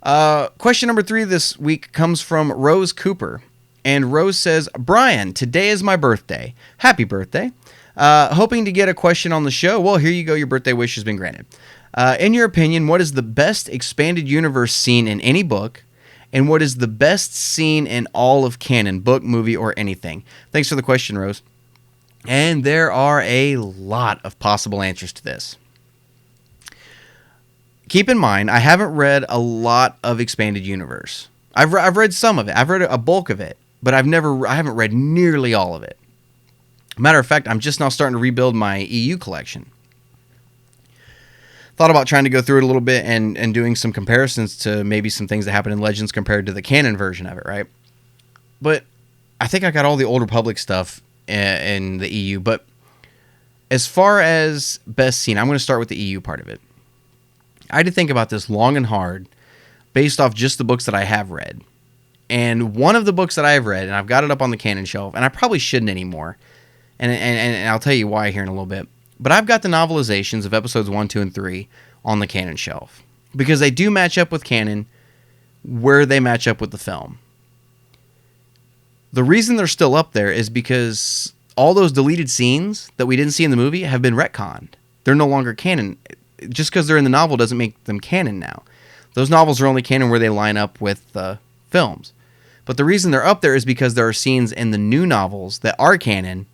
Question number 3 this week comes from Rose Cooper. And Rose says, Brian, today is my birthday. Happy birthday. Hoping to get a question on the show. Well, here you go. Your birthday wish has been granted. In your opinion, what is the best expanded universe scene in any book? And what is the best scene in all of canon, book, movie, or anything? Thanks for the question, Rose. And there are a lot of possible answers to this. Keep in mind, I haven't read a lot of expanded universe. I've read some of it. I've read a bulk of it, but I haven't read nearly all of it. Matter of fact, I'm just now starting to rebuild my EU collection. Thought about trying to go through it a little bit and doing some comparisons to maybe some things that happen in Legends compared to the canon version of it, right? But I think I got all the Old Republic stuff in the EU. But as far as best scene, I'm going to start with the EU part of it. I had to think about this long and hard based off just the books that I have read. And one of the books that I have read, and I've got it up on the canon shelf, and I probably shouldn't anymore, and I'll tell you why here in a little bit, but I've got the novelizations of episodes 1, 2, and 3 on the canon shelf because they do match up with canon where they match up with the film. The reason they're still up there is because all those deleted scenes that we didn't see in the movie have been retconned. They're no longer canon. Just because they're in the novel doesn't make them canon now. Those novels are only canon where they line up with the films. But the reason they're up there is because there are scenes in the new novels that are canon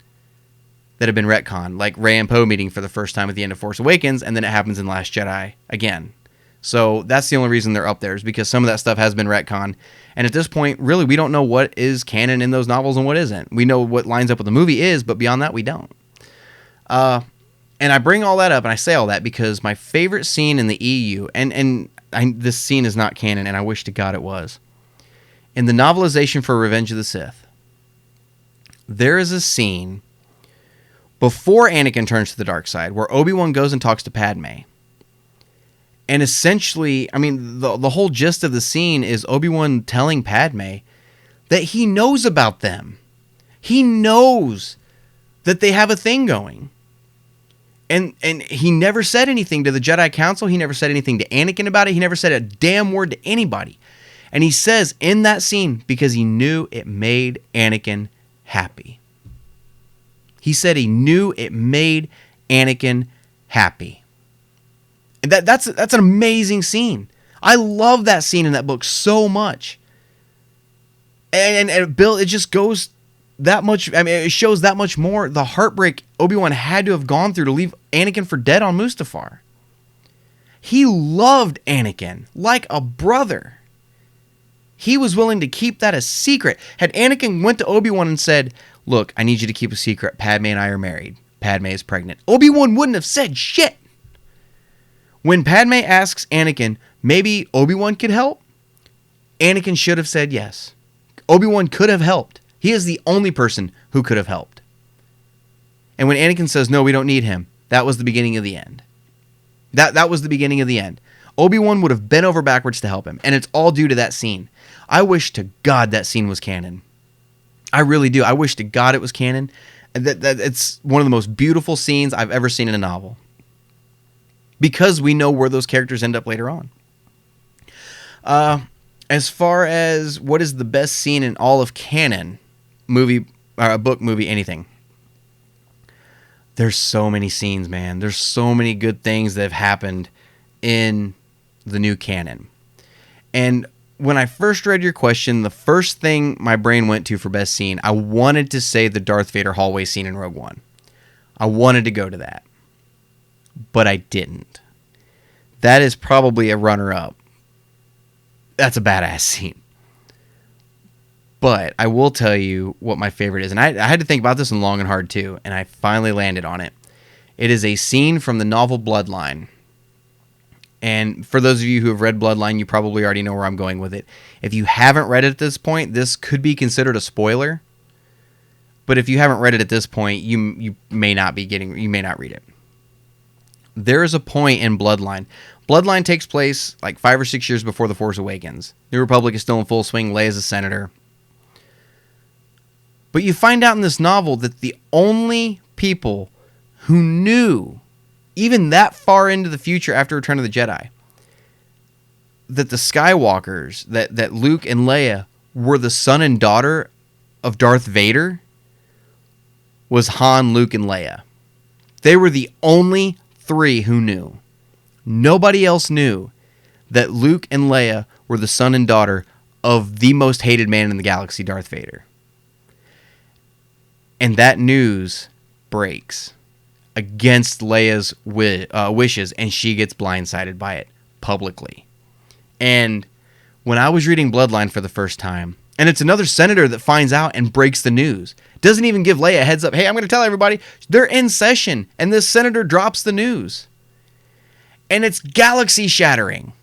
that have been retconned, like Rey and Poe meeting for the first time at the end of Force Awakens, and then it happens in Last Jedi again. So that's the only reason they're up there, is because some of that stuff has been retconned. And at this point, really, we don't know what is canon in those novels and what isn't. We know what lines up with the movie is, but beyond that, we don't. And I bring all that up, and I say all that because my favorite scene in the EU, this scene is not canon, and I wish to God it was. In the novelization for Revenge of the Sith, there is a scene before Anakin turns to the dark side where Obi-Wan goes and talks to Padme. And essentially, I mean, the whole gist of the scene is Obi-Wan telling Padme that he knows about them. He knows that they have a thing going. And he never said anything to the Jedi Council. He never said anything to Anakin about it. He never said a damn word to anybody. And he says in that scene, because he knew it made Anakin happy. He said he knew it made Anakin happy. And that's an amazing scene. I love that scene in that book so much. And it just goes that much. I mean, it shows that much more the heartbreak Obi-Wan had to have gone through to leave Anakin for dead on Mustafar. He loved Anakin like a brother. He was willing to keep that a secret. Had Anakin went to Obi-Wan and said, look, I need you to keep a secret. Padme and I are married. Padme is pregnant. Obi-Wan wouldn't have said shit. When Padme asks Anakin, maybe Obi-Wan could help, Anakin should have said yes. Obi-Wan could have helped. He is the only person who could have helped. And when Anakin says, no, we don't need him, that was the beginning of the end. That was the beginning of the end. Obi-Wan would have bent over backwards to help him, and it's all due to that scene. I wish to God that scene was canon. I really do. I wish to God it was canon. That it's one of the most beautiful scenes I've ever seen in a novel. Because we know where those characters end up later on. As far as what is the best scene in all of canon, movie, book, movie, anything. There's so many scenes, man. There's so many good things that have happened in the new canon. And when I first read your question, the first thing my brain went to for best scene, I wanted to say the Darth Vader hallway scene in Rogue One. I wanted to go to that. But I didn't. That is probably a runner-up. That's a badass scene. But I will tell you what my favorite is. And I had to think about this one long and hard too. And I finally landed on it. It is a scene from the novel Bloodline. And for those of you who have read Bloodline, you probably already know where I'm going with it. If you haven't read it at this point, this could be considered a spoiler. But if you haven't read it at this point, you may not read it. There is a point in Bloodline. Bloodline takes place like 5 or 6 years before The Force Awakens. The Republic is still in full swing. Leia's a senator. But you find out in this novel that the only people who knew, even that far into the future after Return of the Jedi, that the Skywalkers, that Luke and Leia were the son and daughter of Darth Vader was Han, Luke, and Leia. They were the only three who knew. Nobody else knew that Luke and Leia were the son and daughter of the most hated man in the galaxy, Darth Vader. And that news breaks against Leia's wishes, and she gets blindsided by it publicly. And when I was reading Bloodline for the first time, and it's another senator that finds out and breaks the news. Doesn't even give Leia a heads up. Hey, I'm going to tell everybody. They're in session, and this senator drops the news. And it's galaxy shattering.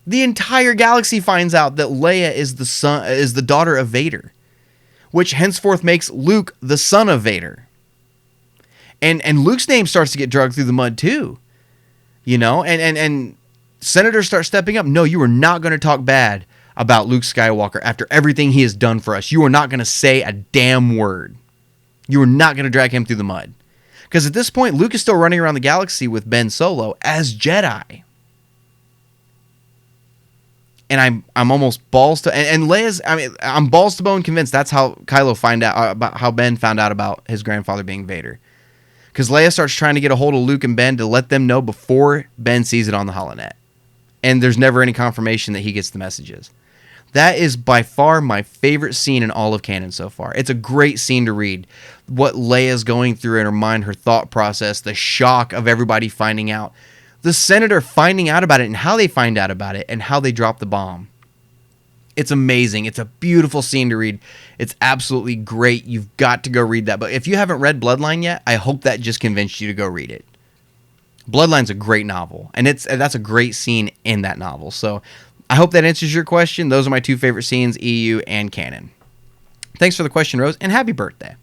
The entire galaxy finds out that Leia is the daughter of Vader, which henceforth makes Luke the son of Vader. And Luke's name starts to get dragged through the mud too. And senators start stepping up. No, you are not going to talk bad about Luke Skywalker after everything he has done for us. You are not going to say a damn word. You are not going to drag him through the mud. Because at this point, Luke is still running around the galaxy with Ben Solo as Jedi. And I'm almost balls to... And Leia's... I'm balls to bone convinced that's how Kylo find out about how Ben found out about his grandfather being Vader. Because Leia starts trying to get a hold of Luke and Ben to let them know before Ben sees it on the holonet. And there's never any confirmation that he gets the messages. That is by far my favorite scene in all of canon so far. It's a great scene to read. What Leia's going through in her mind, her thought process, the shock of everybody finding out. The senator finding out about it and how they find out about it and how they drop the bomb. It's amazing. It's a beautiful scene to read. It's absolutely great. You've got to go read that. But if you haven't read Bloodline yet, I hope that just convinced you to go read it. Bloodline's a great novel, and that's a great scene in that novel. So I hope that answers your question. Those are my two favorite scenes, EU and canon. Thanks for the question, Rose, and happy birthday.